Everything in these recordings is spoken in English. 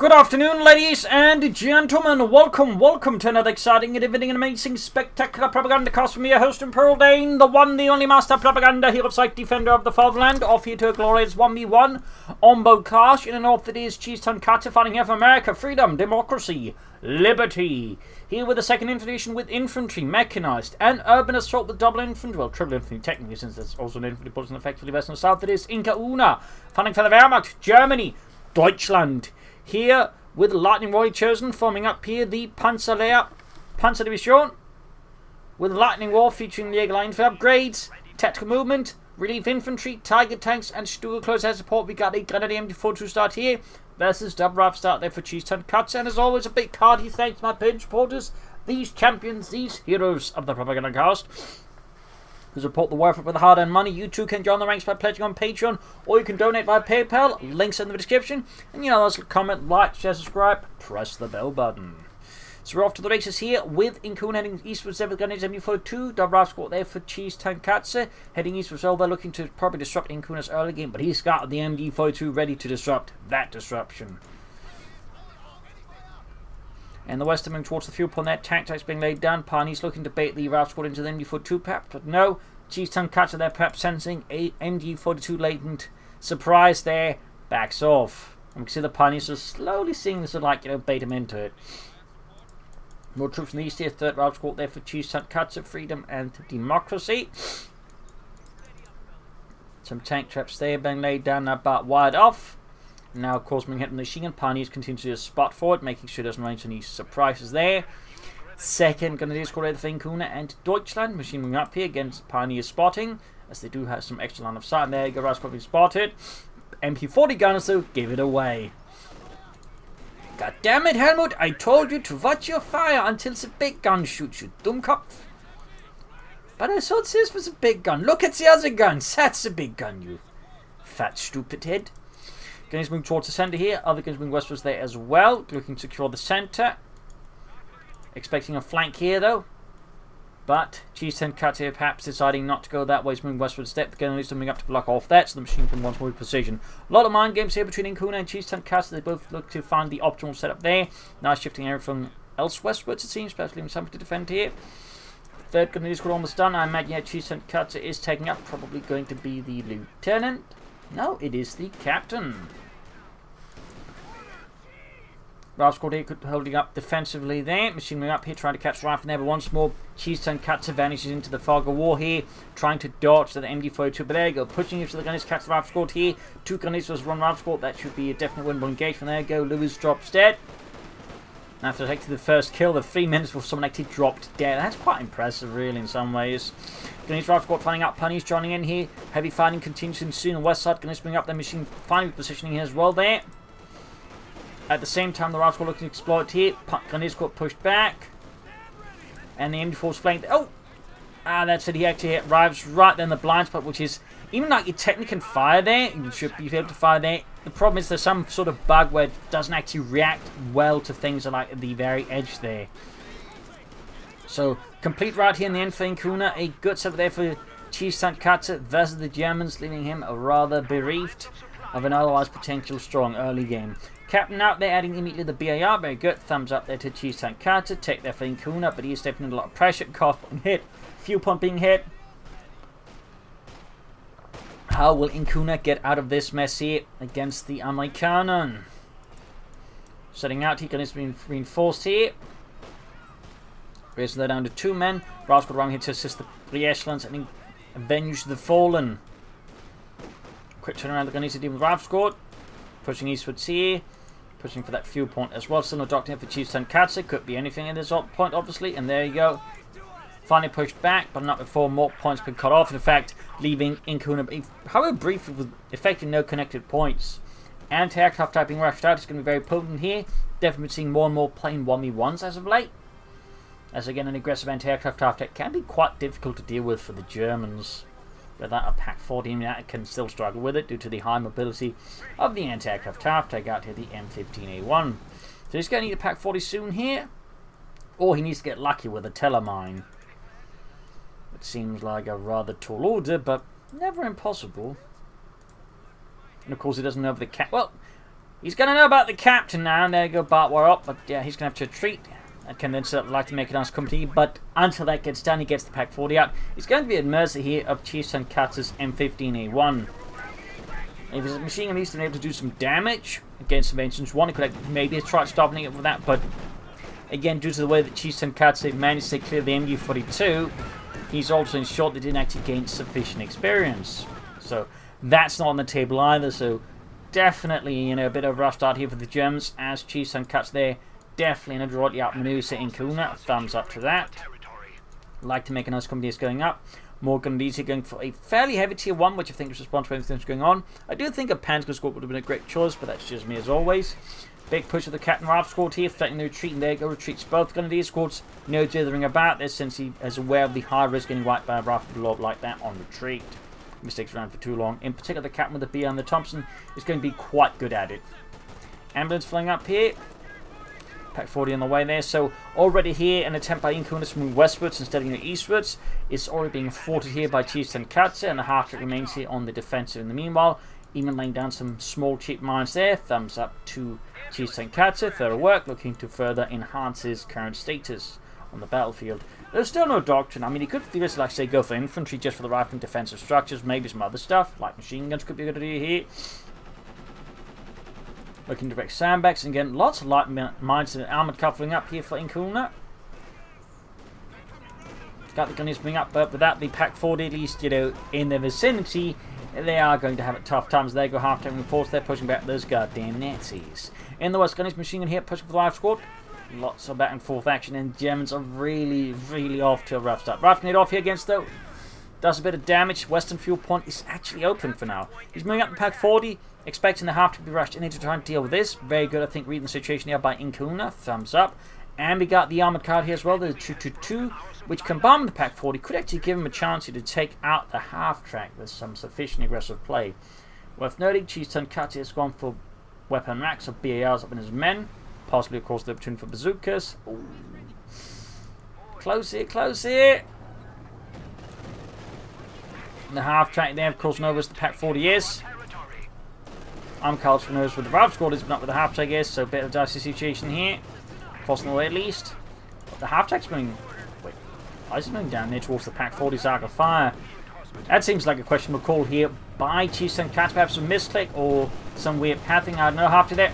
Good afternoon, ladies and gentlemen. Welcome to another exciting, riveting, and amazing, spectacular Propagandacast from your host and Pearl Dane, the one, the only master propaganda hero site defender of the fatherland, off here to a glorious 1v1 on Bocage. In the north it is Tonkatsu fighting here for America, freedom, democracy, liberty. Here with the second infantry with infantry, mechanized, and urban assault with double infantry, well, triple infantry technically, since there's also an infantry position effectively west and south. It is IncaUna fighting for the Wehrmacht, Germany, Deutschland. Here, with Lightning Warrior chosen, forming up here the Panzer Division, with Lightning War featuring the Line for upgrades, tactical movement, relief infantry, Tiger tanks, and Stuhl close air support. We got a Grenadier MD4 start here versus Double start there for Tonkatsu. And as always, a big hearty thanks to my page supporters, these champions, these heroes of the Propagandacast, who support the war effort with hard-earned money. You too can join the ranks by pledging on Patreon, or you can donate via PayPal. Links in the description. And comment, like, share, subscribe, press the bell button. So we're off to the races here with IncaUna heading eastwards there with Grenadiers MU42. Double squad there for Tonkatsu. Heading eastwards, they're looking to probably disrupt IncaUna's early game, but he's got the MD42 ready to disrupt that disruption. And the west moving towards the fuel point there. Tank types being laid down. Parney's looking to bait the Ralph squad into the MD42 perhaps, but no. Tonkatsu there perhaps sensing a MD42 latent surprise there. Backs off. And we can see the Parney's are slowly seeing this, bait him into it. More troops from the east here. Third Ralph squad there for Tonkatsu, freedom and democracy. Some tank traps there being laid down, about wired off. Now, of course, being hit with the machine gun. Parney's continue to do a spot forward, making sure he doesn't range any surprises there. Second, going to do score for IncaUna and Deutschland. Machine moving up here against Pioneer spotting, as they do have some extra line of sight. And there you go, Rascal being spotted. MP40 gunners, though, give it away. God damn it, Helmut! I told you to watch your fire until the big gun shoots you, Dummkopf. But I thought this was a big gun. Look at the other guns. That's a big gun, you fat stupid head. Guns moving towards the centre here. Other guns moving westwards there as well. Looking to secure the centre. Expecting a flank here though. But Tonkatsu perhaps deciding not to go that way. He's moving westwards. Step. The gun is moving up to block off that. So the machine can once more in precision. A lot of mind games here between IncaUna and Tonkatsu. They both look to find the optimal setup there. Now shifting everything else westwards it seems. Perhaps leaving something to defend here. Third gun is almost done. I imagine Tonkatsu is taking up. Probably going to be the lieutenant. No, it is the captain. Ralph squad here holding up defensively there. Machine moving up here, trying to catch Ralph there. But once more, Tonkatsu vanishes into the fog of war here, trying to dodge to the MD42. But there you go, pushing into the gunners, catch the Ralph squad here. Two gunners versus one Ralph squad. That should be a definite winnable engagement. There you go, Lewis drops dead. After taking the first kill, the 3 minutes before someone actually dropped dead. That's quite impressive, really, in some ways. Gunners Ralph squad finding out Punny's joining in here. Heavy fighting continues in soon on the west side. Gunners bring up their machine, finally positioning here as well there. At the same time, the Ralph squad looking to exploit here. Gunners got pushed back. And the MD4's flanked. Oh! That's it. He actually arrives right there in the blind spot, which is, even like you technically can fire there, you should be able to fire there. The problem is there's some sort of bug where it doesn't actually react well to things like at the very edge there. So, complete right here in the end for IncaUna. A good setup there for Tonkatsu versus the Germans, leaving him rather bereaved of an otherwise potential strong early game. Captain out there, adding immediately the BAR. Very good. Thumbs up there to Tonkatsu. Take there for IncaUna, but he is stepping in a lot of pressure. Cough being hit. Fuel pump being hit. How will IncaUna get out of this mess here against the Amerikaner? Setting out, he can be reinforced here. Raising that down to 2 men. Ralph squad around here to assist the re-echelons and avenge the fallen. Quick turnaround, the gunners to deal with Ralph squad. Pushing eastwards here. Pushing for that fuel point as well. Still no doctor here for Tonkatsu. Could be anything in this point, obviously. And there you go. Finally pushed back, but not before more points been cut off. In fact, leaving IncaUna, however brief, with effectively no connected points. Anti-aircraft type being rushed out is going to be very potent here. Definitely seeing more and more plain 1v1s as of late. As again, an aggressive anti-aircraft tactic can be quite difficult to deal with for the Germans. Without a Pack 14, that can still struggle with it due to the high mobility of the anti-aircraft take out here the M15A1. So he's going to need a Pack 40 soon here, or he needs to get lucky with a telemine. It seems like a rather tall order, but never impossible. And of course, he doesn't know if the well, He's going to know about the captain now, and there you go, Bart, we're up. But yeah, he's going to have to retreat. And can then certainly like to make a nice company. But until that gets done, he gets the Pack 40 out. He's going to be at mercy here of Chief Tonkatsu's M15A1. If his machine gun needs to be able to do some damage against Inventions 1, he could maybe try stopping it with that. But again, due to the way that Chief Tonkatsu managed to clear the MU-42, he's also ensured they didn't actually gain sufficient experience. So that's not on the table either. So definitely, you know, a bit of a rough start here for the Germans as Chief Tonkatsu there. Definitely an adroitly outmaneuvered IncaUna. Thumbs up to that. Like to make a nice company that's going up. More Gundis here going for a fairly heavy tier 1, which I think is responsible for everything that's going on. I do think a Panzer squad would have been a great choice, but that's just me as always. Big push of the Captain Ralph squad here, threatening the retreat, and there go retreats both Grenadier squads. No dithering about this since he is aware of the high risk getting wiped by a Ralph Blob like that on retreat. Mistakes around for too long. In particular, the Captain with the B and the Thompson is going to be quite good at it. Ambulance flying up here. Pack 40 on the way there. So already here, an attempt by IncaUna to move westwards instead of eastwards. It's already being thwarted here by Chief Tonkatsu, and the half-track remains here on the defensive in the meanwhile. Even laying down some small cheap mines there. Thumbs up to Chief Tonkatsu. Thorough work, looking to further enhance his current status on the battlefield. There's still no doctrine. I mean, he could theoretically, like, say, go for infantry just for the rifling defensive structures. Maybe some other stuff, like machine guns could be a good idea here. Looking to direct sandbags, and again, lots of light mines and armoured coupling up here for IncaUna. Got the gunnies bring up, but without the Pack 40, at least, you know, in their vicinity, they are going to have it tough times. They go half-tank force, they're pushing back those goddamn Nazis. In the west, gunnies machine gun here, pushing for the live squad. Lots of back and forth action, and Germans are really, really off to a rough start. Roughing it off here against, though, does a bit of damage. Western fuel point is actually open for now. He's moving up the Pack 40. Expecting the half to be rushed in to try and deal with this. Very good, I think, reading the situation here by IncaUna. Thumbs up. And we got the armoured card here as well, the 222, which combined with the Pack 40 could actually give him a chance to take out the half-track with some sufficient aggressive play. Worth noting, Chief Tonkatsu has gone for weapon racks of BARs up in his men. Possibly, of course, the opportunity for bazookas. Ooh. Close here, close here. And the half-track there, of course, knows the Pack 40 is. I'm Carl's knows with the Ralph squad is, but not with the half-track is, so a bit of a dicey situation here. Crossing the way at least. But the half-track's moving. Wait, why is it moving down there towards the Pack 40's arc of fire? That seems like a questionable call here by Chief Tonkatsu. Perhaps some misclick or some weird pathing. I don't know. Half to there.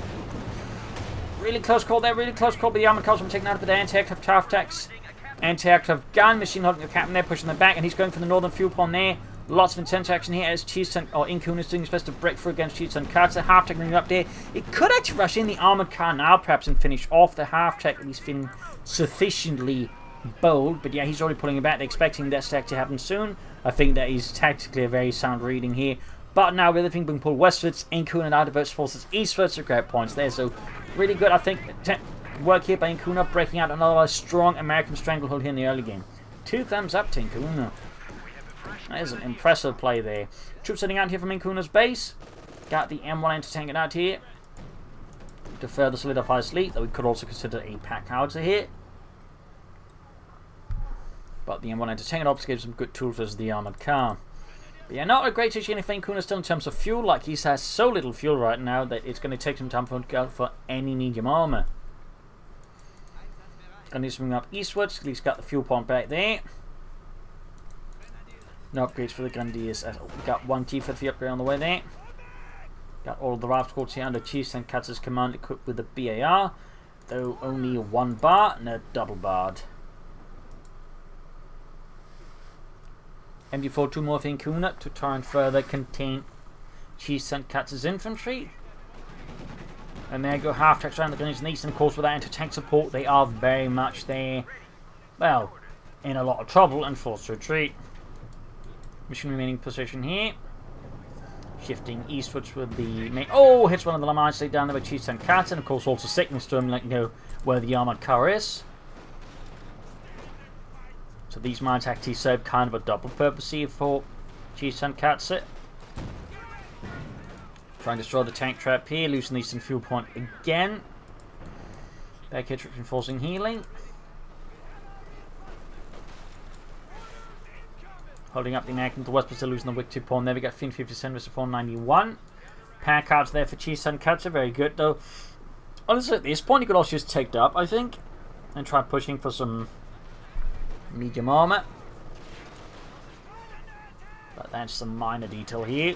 Really close call there, really close call, but the armored cars will be taken out with the anti-aircraft half-tracks. Anti-aircraft gun machine holding the captain there, pushing them back, and he's going for the northern fuel pond there. Lots of intense action here as IncaUna is doing his best to break through against Chief Tonkatsu. Half-track moving up there. It could actually rush in the armoured car now, perhaps, and finish off the half-track. He's feeling sufficiently bold, but yeah, he's already pulling it back. They're expecting that to actually happen soon. I think that is tactically a very sound reading here. But now with everything being pulled westwards, IncaUna now diverts forces eastwards to grab points there. So really good, I think, work here by IncaUna, breaking out another strong American stranglehold here in the early game. 2 thumbs up to IncaUna. That is an impressive play there. Troops heading out here from IncaUna's base. Got the M1 anti-tank out here to further solidify his fleet, though we could also consider a pack howitzer here. But the M1 anti-tank obviously gives some good tools as the armoured car. But yeah, not a great situation for IncaUna still in terms of fuel. Like, he has so little fuel right now that it's going to take some time for him to go for any medium armour. Going to need to move up eastwards. At least got the fuel pump back there. No upgrades for the Grenadiers. We got 1 T-50 upgrade on the way there. Got all of the raft squads here under Chief Tonkatsu's command equipped with a BAR, though only 1 bar and a double barred. MD-42 more for IncaUna to try and further contain Chief Tonkatsu's infantry. And there go half-tracks around the Grenadiers in the east, and of course with that anti-tank support they are very much there, well, in a lot of trouble and forced to retreat. Mission remaining position here. Shifting eastwards with the main. Oh, hits one of the mines stayed down there by Chief Tonkatsu, and of course also signals to him, like, you know, where the armoured car is. So these mines actually serve kind of a double purpose here for Chief Tonkatsu. Trying to destroy the tank trap here, losing the eastern fuel point again. Back here, reinforcing healing. Holding up the American to the west, but still losing the Wick 2 pawn. There we got Fin 50 Cent versus 491. Power cards there for Tonkatsu. Very good, though. Honestly, at this point, you could also just take it up, I think, and try pushing for some medium armor. But that's some minor detail here.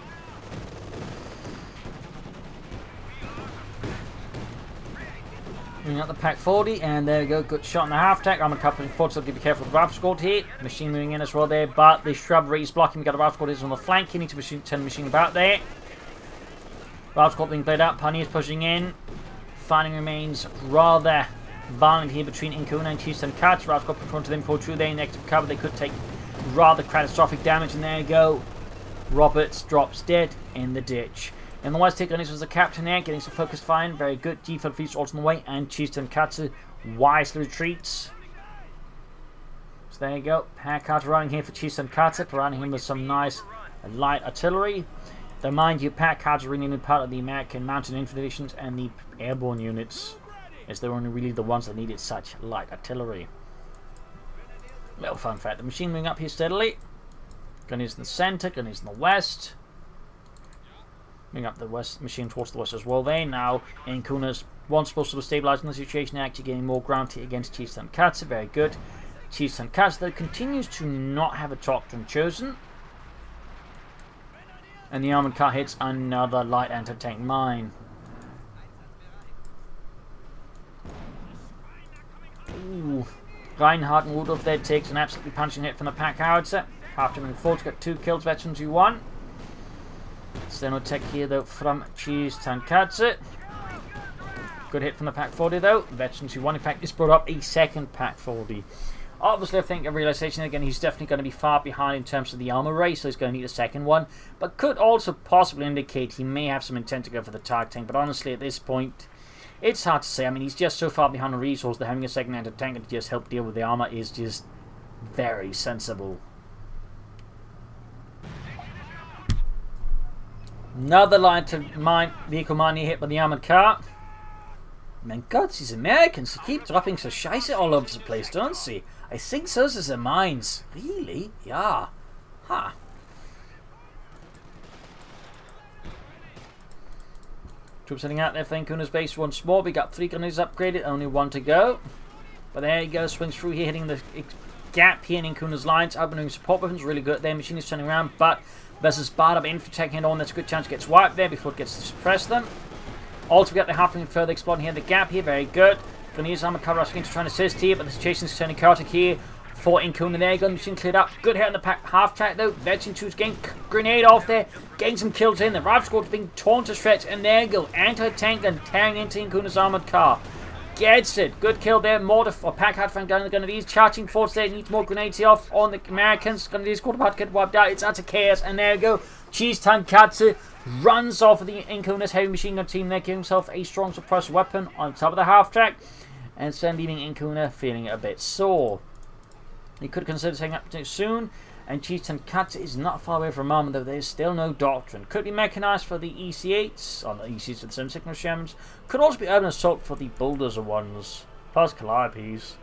Bring up the pack 40, and there we go. Good shot in the half tack. I'm a couple of forts, so be careful with the rifle squad here. Machine moving in as well there, but the shrubbery is blocking. We've got a rifle squad on the flank. You need to turn the machine about there. Rifle squad being played out. Pioneers pushing in. Fighting remains rather violent here between IncaUna and Tonkatsu. Rifle squad in front of them for true. They negative cover. They could take rather catastrophic damage, and there you go. Roberts drops dead in the ditch. In the west, taking this was the captain there, getting some focused firing. Very good. G-Field fleets also on the way, and Tonkatsu wisely retreats. So there you go. Pack running here for Tonkatsu, providing him with some nice light artillery. Though mind you, pack cards are really only part of the American mountain infantry divisions and the airborne units, as they were only really the ones that needed such light artillery. Little fun fact: the machine moving up here steadily. Gun is in the center, gun is in the west. Bring up the west machine towards the west as well there. Now IncaUna's once supposed to be stabilizing the situation, actually gaining more ground here against Tonkatsu. Very good. Tonkatsu though continues to not have a doctrine chosen. And the armored car hits another light anti-tank mine. Ooh. Reinhardt and Rudolph there takes an absolutely punching hit from the pack howitzer. After moving forward, got 2 kills, veterans who won. Still no tech here though from Tonkatsu. Good hit from the pack 40 though. Veterans who won. In fact, this brought up a second pack 40. Obviously, I think a realization again, he's definitely going to be far behind in terms of the armor race, so he's going to need a second one. But could also possibly indicate he may have some intent to go for the target tank. But honestly, at this point, it's hard to say. I mean, he's just so far behind the resource that having a second anti-tank to just help deal with the armor is just very sensible. Another line to vehicle mining hit by the armored car. Man, God, these Americans keep dropping so scheiße all over the place, don't they? I think those are the mines. Really? Yeah. Huh. Troops heading out there for IncaUna's base once more. We got 3 grenades upgraded, only 1 to go. But there you go, swings through here, hitting the gap here in IncaUna's lines. Opening support weapons, really good there. Machine is turning around, but versus Bard infantry taking on. That's a good chance it gets wiped there before it gets to suppress them. Also, we got the halfling further exploring here. The gap here, very good. Grenadiers armor cover rushing to try and assist here, but the situation is turning chaotic here for IncaUna. There, gun machine cleared up. Good hit on the pack half track though. Veteran 2's getting grenade off there, getting some kills in. The rifle squad being torn to shreds, and there you go. Anti-tank gun tearing into IncaUna's armored car. Gets it. Good kill there. Mortar or pack hard flank down the Grenadiers. Charging force there. Needs more grenades here off on the Americans. Grenadiers quarter about to get wiped out. It's utter chaos, and there you go. Tonkatsu runs off of the IncaUna's heavy machine gun team there, giving himself a strong suppressed weapon on top of the half track, and then leaving IncaUna feeling a bit sore. He could consider taking up too soon, and Tonkatsu is not far away from armor, though there's still no doctrine. Could be mechanized for the EC8s, or the ECs with the 76 Shems. Could also be urban assault for the bulldozer ones, plus Calliopes.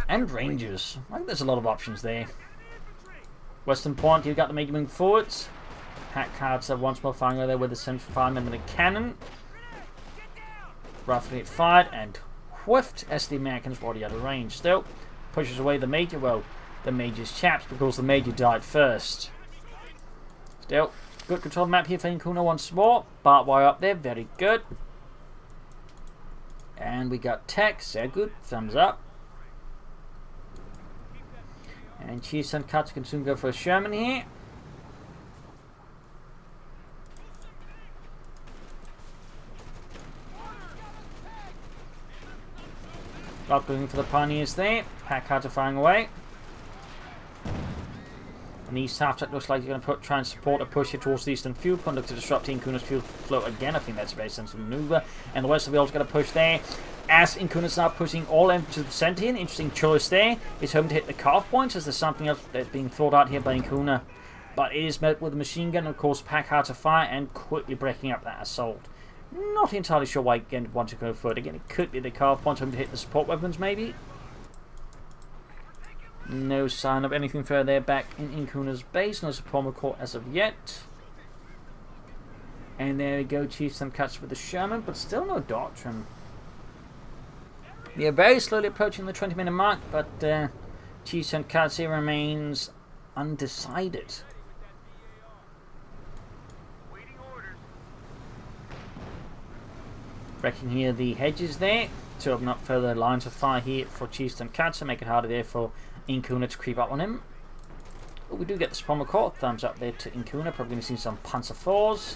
And Rangers. I think there's a lot of options there. Western Point, you've got the major moving forwards. Pack cards have once more firing there with a central fireman and a cannon. Roughly it fired and whiffed as the Americans were already out of range. Still, pushes away the major. Well, the major's chaps because the major died first. Still, good control map here for IncaUna once more. Barbed wire up there, very good. And we got tech, sehr good, thumbs up. And Tonkatsu can soon go for a Sherman here. Not going for the Pioneers there. Pack cards are firing away. And the east half track looks like you're going to try and support a push here towards the eastern fuel point. Look to disrupt IncaUna's fuel flow again. I think that's a very sensible maneuver. And the west of the also going to push there. As IncaUna's now pushing all empty to the center here. An interesting choice there. It's hoping to hit the cutoff points, as there's something else that's being thought out here by IncaUna. But it is met with a machine gun, and of course pack hard to fire and quickly breaking up that assault. Not entirely sure why again want to go further. Again, it could be the cutoff points hoping to hit the support weapons maybe. No sign of anything further back in IncaUna's base. No support corps as of yet. And there we go, Chiefs Tonkatsu with the Sherman, but still no doctrine. We are very slowly approaching the 20-minute mark, but Chiefs Tonkatsu remains undecided. Wrecking here the hedges there to open up further lines of fire here for Chiefs Tonkatsu, make it harder there for IncaUna to creep up on him. But we do get the Spommer Corps. Thumbs up there to IncaUna. Probably going to see some Panzer IVs.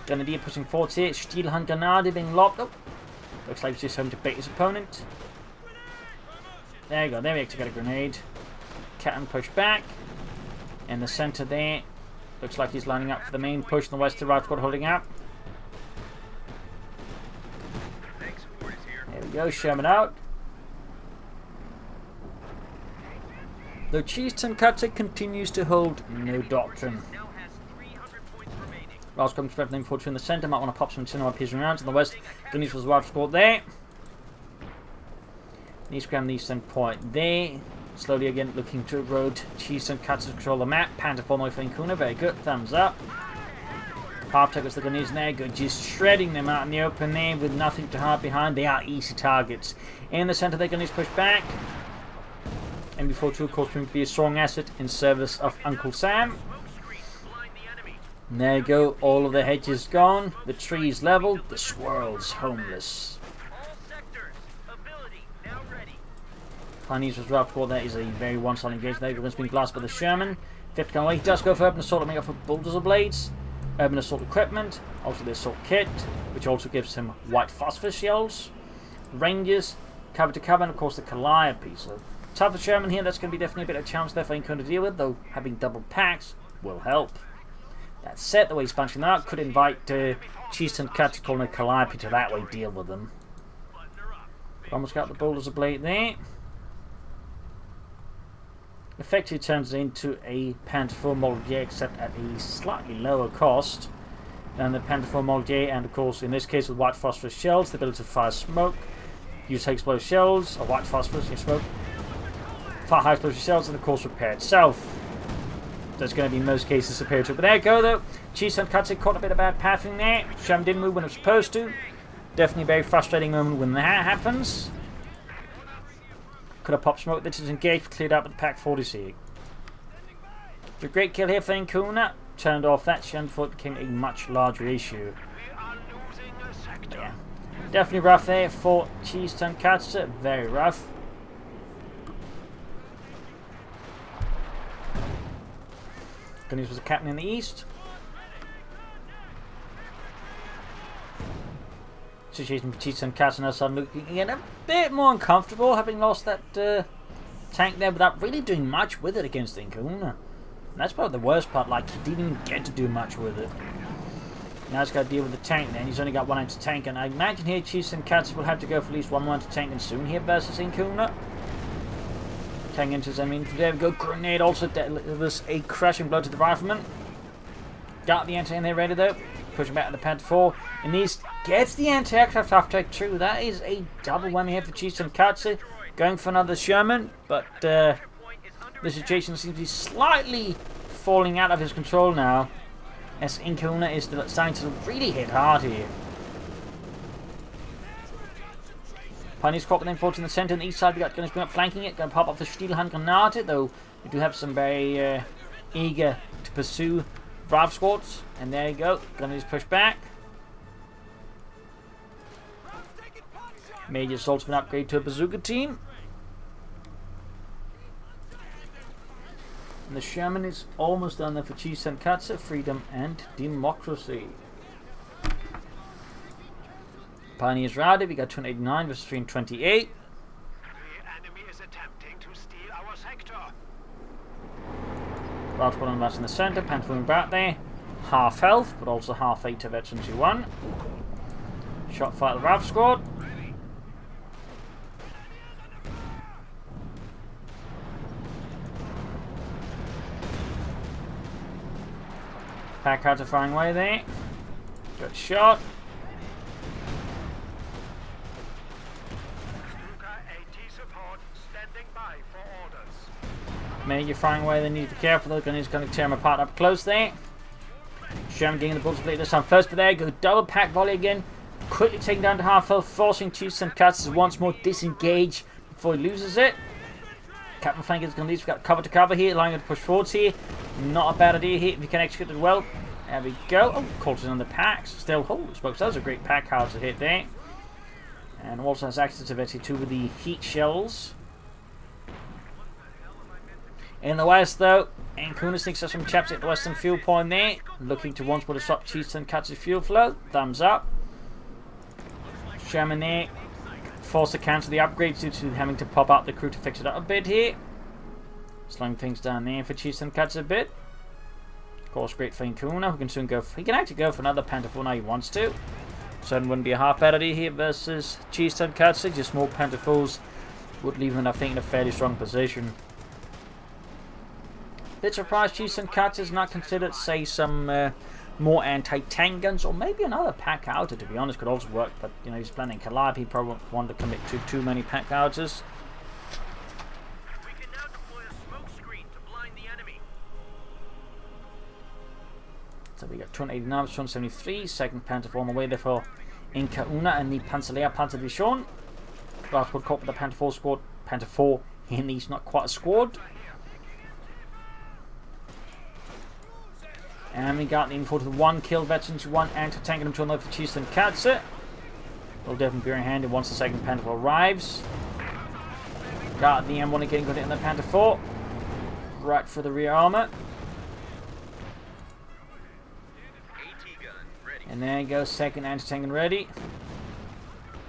Grenadier pushing forwards here. Stielhandgranate being lobbed up. Looks like he's just home to bait his opponent. There you go. There we actually got a grenade. Cannon push back. In the centre there. Looks like he's lining up for the main push in the west. The right squad holding up. There we go. Sherman out. Though Chiefs Tonkatsu continues to hold no doctrine. Last comes spread them forward in the centre. Might want to pop some cinema pieces around. In the west, Gunners was wife squad there. Needs to grab the eastern point there. Slowly again looking to erode Chiefs Tonkatsu to control the map. Panther formally for IncaUna. Very good. Thumbs up. Half takers the Gunners there. Good. Just shredding them out in the open there with nothing to hide behind. They are easy targets. In the centre, the Gunners push back. And before 2, of course, going to be a strong asset in service of Uncle Sam. And there you go, all of the hedges gone, the trees leveled, the squirrels homeless. Chinese was rough for that is a very one-sided engagement. There, everyone's been blasted by the Sherman. 50 gun away, he does go for urban assault to make up for bulldozer blades. Urban assault equipment, also the assault kit, which also gives him white phosphor shells. Rangers, cover to cover, and of course the Calliope. So tougher Sherman here, that's going to be definitely a bit of a challenge there for IncaUna to deal with, though having double packs will help. That said, the way he's punching that out could invite Chiefs Tonkatsu calling a Calliope to that way deal with them. Almost got the bulldozer blade there. Effectively turns it into a Panther IV Model J, except at a slightly lower cost than the Panther IV Model J, and of course in this case with white phosphorus shells, the ability to fire smoke, use high explosive shells, or white phosphorus, smoke, fire high explosive shells, and of course repair itself. That's going to be in most cases superior to it. But there you go though. Chiefs Tonkatsu caught a bit of bad pathing there. Sherman didn't move when it was supposed to. Definitely a very frustrating moment when that happens. Could have popped smoke. This is engaged, cleared out with the Pack 40C. The great kill here for IncaUna. Turned off that Sherman before it became a much larger issue. Yeah. Definitely rough there for Chiefs Tonkatsu. Very rough. Gunners was a captain in the east. Situation for Chiefs Tonkatsu now suddenly looking again a bit more uncomfortable, having lost that tank there without really doing much with it against IncaUna. And that's probably the worst part, like he didn't even get to do much with it. Now he's got to deal with the tank then. He's only got one anti-tank, and I imagine here Chiefs Tonkatsu will have to go for at least one more anti-tank and soon here versus IncaUna. Tank enters, I mean, there we go. Grenade also delivers a crushing blow to the rifleman. Got the anti-tank there ready though. Pushing back to the Panther IV. And these gets the anti-aircraft after take 2. That is a double whammy here for Chiefs Tonkatsu. Going for another Sherman, but the situation seems to be slightly falling out of his control now, as IncaUna is starting to really hit hard here. Pioneers caught then forward in the centre and the east side. We got Gunners bring up flanking it. Going to pop off the Stielhandgranate, though we do have some very eager to pursue Brav squads. And there you go. Gunners push back. Major assault's been upgraded to a bazooka team. And the Sherman is almost done there for Chiefs Tonkatsu. Freedom and democracy. Pioneers routed. We got 289 versus 328. The enemy is attempting to steal our sector. Large one on the left in the centre. Panther moving back there. Half health, but also half 8 to veterans who won. Shot fire the RAV squad. Pack out firing away there. Good shot. Standing by for orders. Maybe you're firing away, they need to be careful. They're going to tear them apart up close there. Sherman getting the bull's blade this time first, but there go double pack volley again. Quickly taken down to half health, forcing Chiefs and Cats to once more disengage before he loses it. Captain Flank is going to leave. We've got cover to cover here, allowing him to push forwards here. Not a bad idea here if you can execute it well. There we go. Oh, Colton's on the packs. Still, holy smokes, that was a great pack hard to hit there. And also has access to Betty too with the heat shells. In the west, though, IncaUna sneaks us some chaps at the western fuel point there. Looking to once more to stop Chiefs and Cats' fuel flow. Thumbs up. Sherman there. Forced to cancel the upgrades due to having to pop out the crew to fix it up a bit here. Slowing things down there for Chiefs and Cats a bit. Of course, great for IncaUna, who can soon go. He can actually go for another Panther 4 now he wants to. Certainly wouldn't be a half bad idea here versus Chiefs and Cats. Just more Panther 4s would leave him, I think, in a fairly strong position. Bit surprised Chiefs and Cats is not considered, say, some more anti-tank guns, or maybe another pack outer, to be honest, could also work. But, you know, he's planning collab, he probably won't want to commit to too many pack outers. We can now deploy a smoke screen to blind the enemy. So we got 289, 273, second Panther 4 on the way there for IncaUna and the Panzerlehr Panther Division. Last one caught with the Panther 4 squad. Panther 4 in these, not quite a squad. And we got the info to 1 kill veterans, 1 anti-tank and 2 on for Chiefs and Cats. Will definitely be in handy once the second Panther 4 arrives. Got the M1 getting good in the Panther 4. Right for the rear armor. And there goes second anti-tank and ready.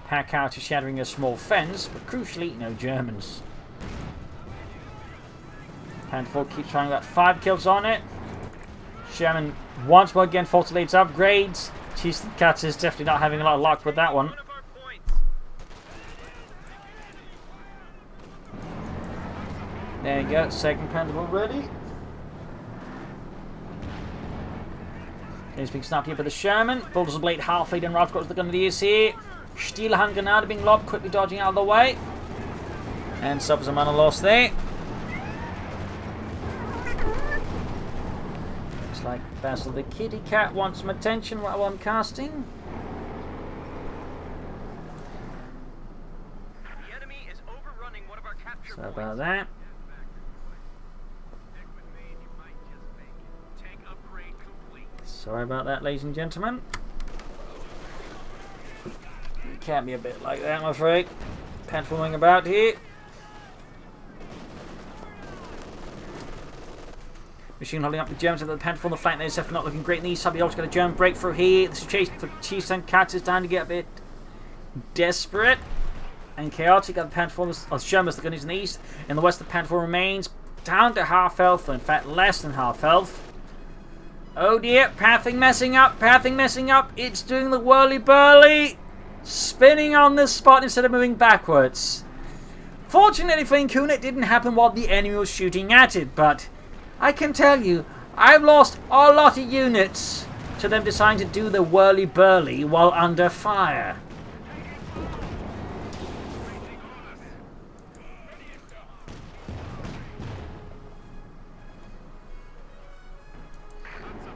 Pack out to shattering a small fence, but crucially, no Germans. Panther 4 keeps trying, about 5 kills on it. Sherman once more again falls to its upgrades. Chiefs and Cats is definitely not having a lot of luck with that one. There you go, second Panther ready. He's being snapped here by the Sherman. Bulldozer blade halfway down, Ralph got the gun of the ears here. Steel hand grenade being lobbed, quickly dodging out of the way. And suffers a man of loss there. Like Basil the kitty cat wants some attention while I'm casting. The enemy is overrunning one of our capture Sorry about that. Sorry about that, ladies and gentlemen. It can't be a bit like that, I'm afraid. Panther fooling about here. Machine holding up the Germans with the Panther on the flank. The USF not looking great in the east side. We also got a German breakthrough here. The situation for Chiefs and Cats is starting to get a bit desperate and chaotic. Got the Panther on the Germans, the gunnies in the east. In the west, the Panther remains down to half health, or in fact, less than half health. Oh dear, pathing messing up, pathing messing up. It's doing the whirly-burly, spinning on this spot instead of moving backwards. Fortunately for IncaUna, it didn't happen while the enemy was shooting at it, but I can tell you, I've lost a lot of units to them deciding to do the whirly-burly while under fire.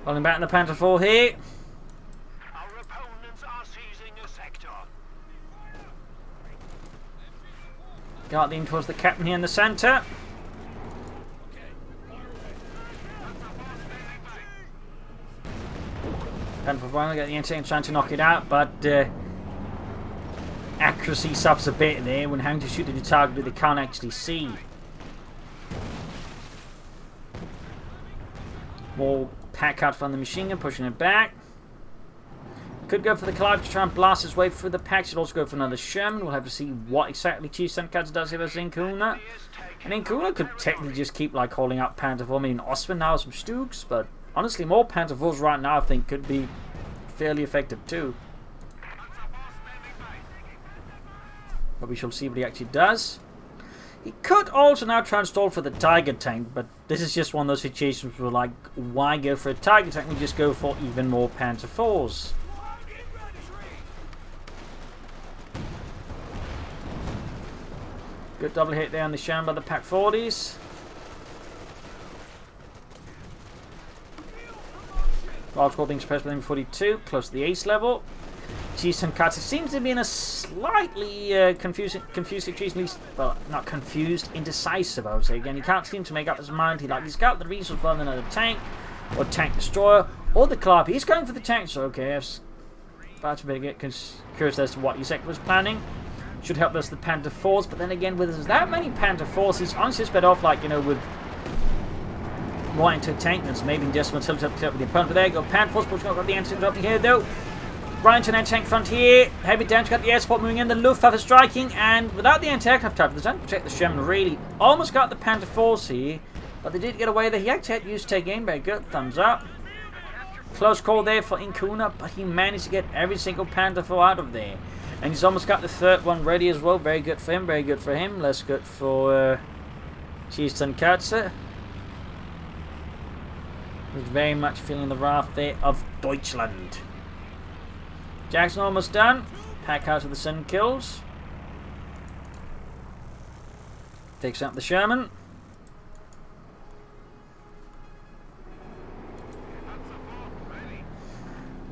Falling back in the Panther 4 here. Our opponents are seizing a sector. Got in towards the captain here in the centre. Panther 4 got the instinct trying to knock it out, but accuracy suffers a bit there when having to shoot at the target that they can't actually see. More pack out from the machine gun, pushing it back. Could go for the collide to try and blast his way through the pack. Should also go for another Sherman. We'll have to see what exactly Chiefs and Cats does here versus IncaUna. And IncaUna could technically just keep like holding up Panther 4. I mean, Osman now has some Stooks, but honestly, more Panther 4s right now I think could be fairly effective too. But we shall see what he actually does. He could also now try and stall for the Tiger tank, but this is just one of those situations where, like, why go for a Tiger tank? We just go for even more Panther 4s. Good double hit there on the Sherman by the Pack 40s. Large score being suppressed by the M42, close to the ace level. Tonkatsu seems to be in a slightly confusing situation. Well, not confused, indecisive, I would say. Again, he can't seem to make up his mind. He's got the resource for another tank, or tank destroyer, or the club. He's going for the tank, so okay. About to get curious as to what USF was planning. Should help us the Panther 4s, but then again, with that many Panther 4s, he's honestly better off, like, you know, with wanting to tank them, maybe just tilt up with the opponent. But there you go, Panther 4s, pushing up the anti up here though. Right into an anti-tank front here. Heavy damage, got the air support moving in, the Luftwaffe striking, and without the anti-aircraft type, the time to protect the Sherman really almost got the Panther 4s here, but they did get away there. He actually had used take aim, very good, thumbs up. Close call there for IncaUna, but he managed to get every single Panther 4 out of there. And he's almost got the third one ready as well. Very good for him, very good for him. Less good for Tonkatsu. He's very much feeling the wrath there of Deutschland. Jackson almost done. Pack out of the Sun kills. Takes out the Sherman.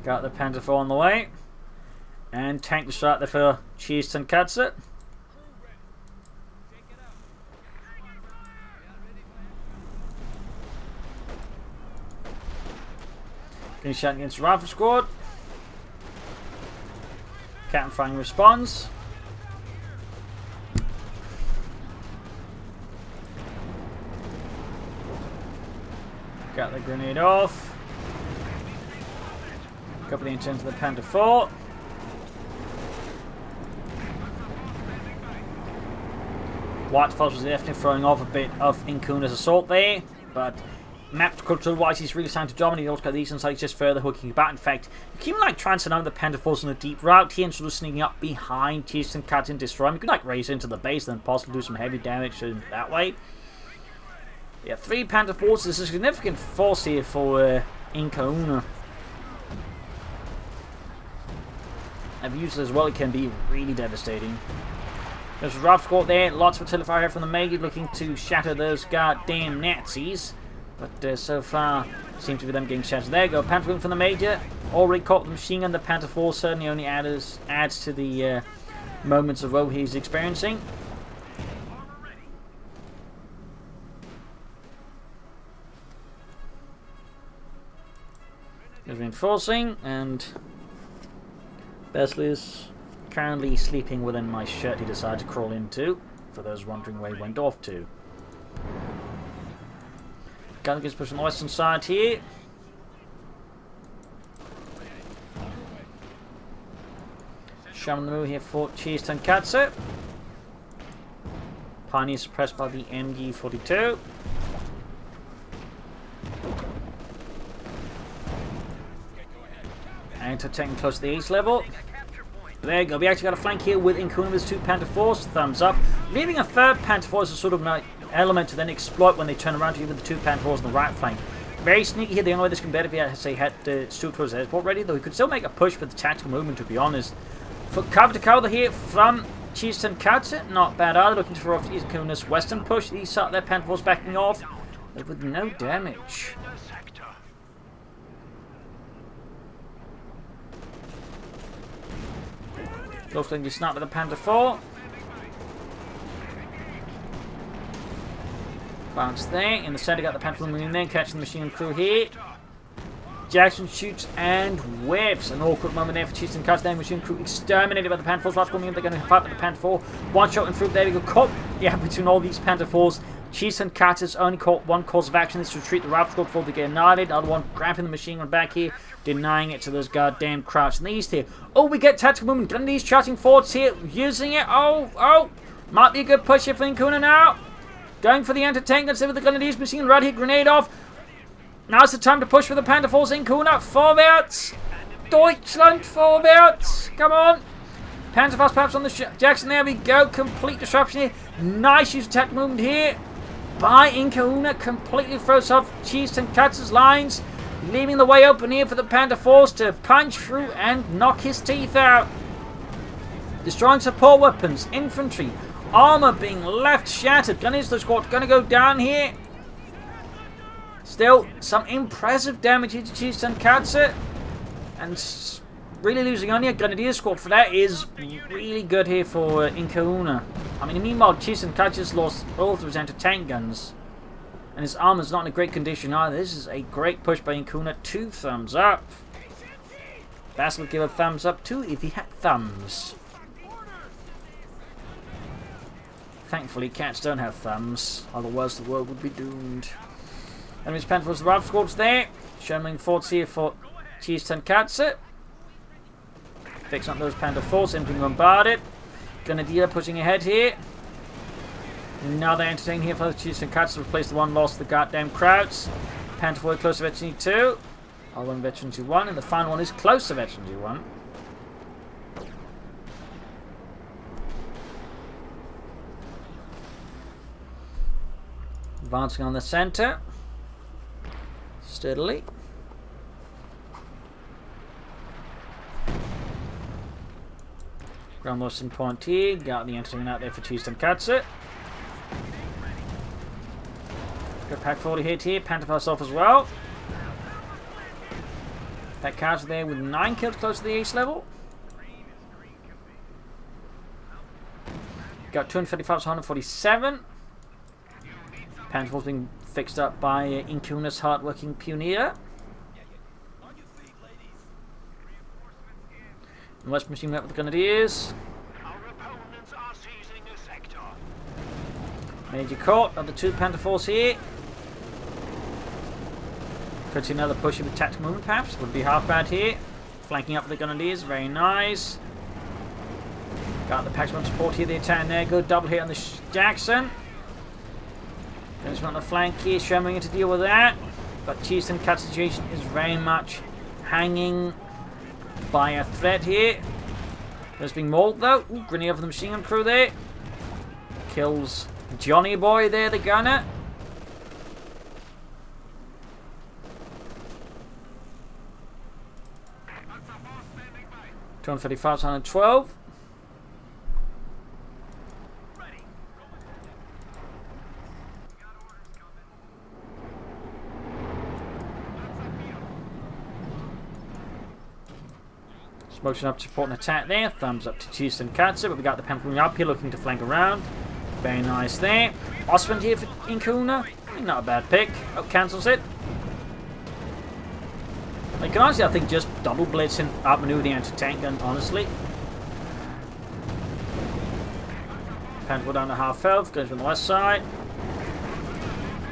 Got the Panther 4 on the way. And tank to start there for Tonkatsu. Getting shot against the rifle squad. Captain Flying responds. Got the grenade off. Couple of inches into the Panther 4. White Fox was definitely throwing off a bit of IncaUna's assault there, but map control wise he's really starting to dominate. He also got these insights just further hooking back. In fact, you can even like try and surround the Panther Force on a deep route here and sort of sneaking up behind Tonkatsu and destroy him. You can like race into the base and then possibly do some heavy damage that way. Yeah, 3 Panther Forces is a significant force here for IncaUna. I've used it as well, it can be really devastating. There's a rough squad there, lots of artillery fire from the Major looking to shatter those goddamn Nazis. But so far, seems to be them getting shattered. There you go, Panther going from the Major. Already caught the machine gun, the Panther 4 certainly only adds to the moments of woe he's experiencing. He's reinforcing, and Besley is currently sleeping within my shirt he decided to crawl into, for those wondering where he went off to. Gun gets pushed on the western side here. Shaman the move here for Tonkatsu. Pioneer suppressed by the MG42. And to taking close to the east level. There you go, we actually got a flank here with IncaUna with 2 Panther 4s, thumbs up. Leaving a 3rd Panther 4 as a sort of an element to then exploit when they turn around to you with the 2 Panther 4s on the right flank. Very sneaky here, the only way this can better if he had, say, had Stuart towards the airport ready, though he could still make a push with the tactical movement, to be honest. For cover to cover here from Tonkatsu, not bad either, looking to throw off IncaUna's western push. He saw their Panther 4s backing off, but with no damage. Close to snap with the Panther 4. Bounce there. In the center, got the Panther 4 moving there, catching the machine gun crew here. Jackson shoots and whiffs. An awkward moment there for Tonkatsu. Then machine crew exterminated by the Panther 4s. What's coming in? They're going to fight with the Panther 4. One shot and through. There we go. Caught. Yeah, between all these Panther 4s. Tonkatsu's only caught one course of action. This is to retreat the rifle squad before they get annihilated. Another one grabbing the machine gun back here, denying it to those goddamn crouch in the east here. Oh, we get tactical movement. Grenadiers charging forwards here, using it. Oh, might be a good push here for IncaUna now. Going for the anti-tank. Let's see with the Grenadiers machine gun right here. Grenade off. Now's the time to push for the Panther 4s. IncaUna, forwärts. Deutschland, forwärts. Come on. Panther 4s perhaps on the Jackson. There we go. Complete disruption here. Nice use of tactical movement here by IncaUna. Completely throws off Tonkatsu's lines, leaving the way open here for the Panther 4s to punch through and knock his teeth out. Destroying support weapons, infantry, armor being left shattered. Gunnister squad gonna go down here. Still, some impressive damage here to Chiefs Tonkatsu. And really losing on your Grenadier squad for that is really good here for IncaUna. I mean, meanwhile, Chiefs Tonkatsu's lost both of his anti-tank guns. And his armor's not in a great condition either. This is a great push by IncaUna. 2 thumbs up. Bass would give a thumbs up too if he had thumbs. Thankfully, cats don't have thumbs. Otherwise, the world would be doomed. Enemy's Panther's Rival Squad's there. Sherman forts here for Chiefs Tonkatsu. Fixing up those Panther forts, emptying bombarded. Grenadier pushing ahead here. Now they're entertaining here for the Chiefs Tonkatsu to replace the one lost the goddamn Krauts. Panther forward close to Veteran 2. R1 Veteran 1, and the final one is close to Veteran 1. Advancing on the center. Steadily. Ground lost in point here. Got the entertainment out there for Chiefs Tonkatsu. Got Pack 40 hit here. Panther herself as well. That car's there with 9 kills close to the ace level. Got 255 to 147. Panther's being fixed up by IncaUna's hard-working pioneer. And West machine up with the Grenadiers. Major caught of the 2 Panther force here. Could see another push with tactical movement perhaps. Would be half bad here. Flanking up with the Grenadiers. Very nice. Got the Paxman support here. The attack there. Good double hit on the Jackson. There's one on the flank here. Sherman to deal with that. But Chiefs Tonkatsu situation is very much hanging by a thread here. There's being mauled though. Ooh, grenade over the machine gun crew there. Kills Johnny Boy there, the gunner. $235 to 112. Motion up to support and attack there. Thumbs up to Chiefs Tonkatsu, but we got the Panther up here looking to flank around. Very nice there. Osmond here for IncaUna. Not a bad pick. Oh, cancels it. I can honestly, I think, just double blitz and outmaneuver the anti-tank gun, honestly. Panther down to half health, goes from the west side.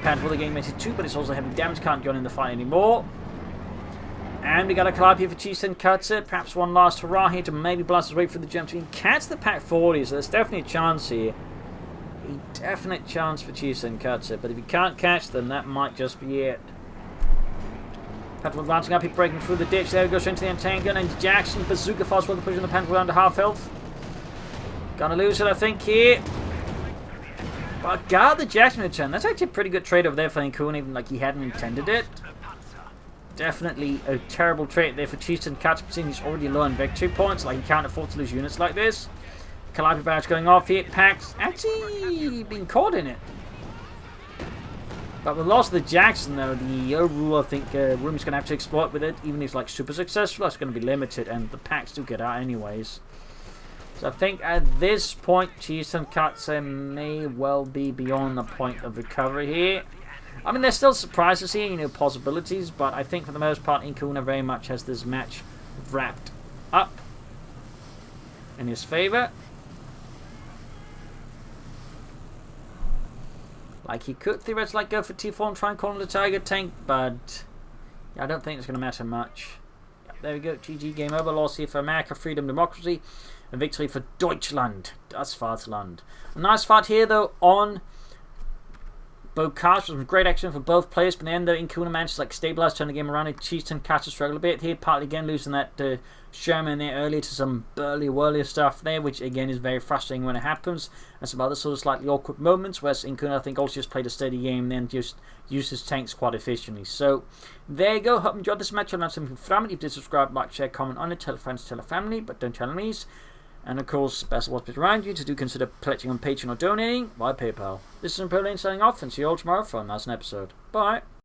Panther the game makes it 2, but it's also heavy damage, can't join in the fight anymore. And we got a collab here for Chiefs Tonkatsu. Perhaps one last hurrah here to maybe blast his way through the jump team. Catch the Pack 40, so there's definitely a chance here. A definite chance for Chiefs Tonkatsu. But if you can't catch them, that might just be it. Panther advancing up, he's breaking through the ditch. There we go, straight into the anti-tank gun. And Jackson, bazooka fast while pushing the Panther down to half health. Gonna lose it, I think, here. But got the Jackson return. That's actually a pretty good trade over there for IncaUna, even like he hadn't intended it. Definitely a terrible trait there for Chiefs Tonkatsu, seeing he's already low on victory points. Like, he can't afford to lose units like this. Calliope barrage going off here. Pax actually being caught in it. But with the loss of the Jackson, though, the overall, I think, room is going to have to exploit with it. Even if it's like super successful, that's going to be limited. And the Packs do get out anyways. So I think at this point, Chiefs Tonkatsu may well be beyond the point of recovery here. I mean, there's still surprises here, you know, possibilities, but I think for the most part, IncaUna very much has this match wrapped up in his favor. Like, he could theoretically like, go for T4 and try and call him the Tiger Tank, but yeah, I don't think it's going to matter much. Yeah, there we go, GG, game over, loss here for America, freedom, democracy, and victory for Deutschland, das Vaterland. A nice fight here, though, on Bocage. Was great action for both players, but in the end, though, IncaUna managed to like stabilize, turn the game around. And Chiefs Tonkatsu struggled a bit here, partly again losing that Sherman there earlier to some burly whirly stuff there, which again is very frustrating when it happens. And some other sort of slightly awkward moments, whereas IncaUna I think also just played a steady game and then just used his tanks quite efficiently. So there you go. Hope you enjoyed this match. I'll learn something from it. If you did, subscribe, like, share, comment on it, tell friends, tell a family, but don't tell enemies. And of course, best of what's around you to do consider collecting on Patreon or donating via PayPal. This is Pearl Lane signing off, and see you all tomorrow for another episode. Bye.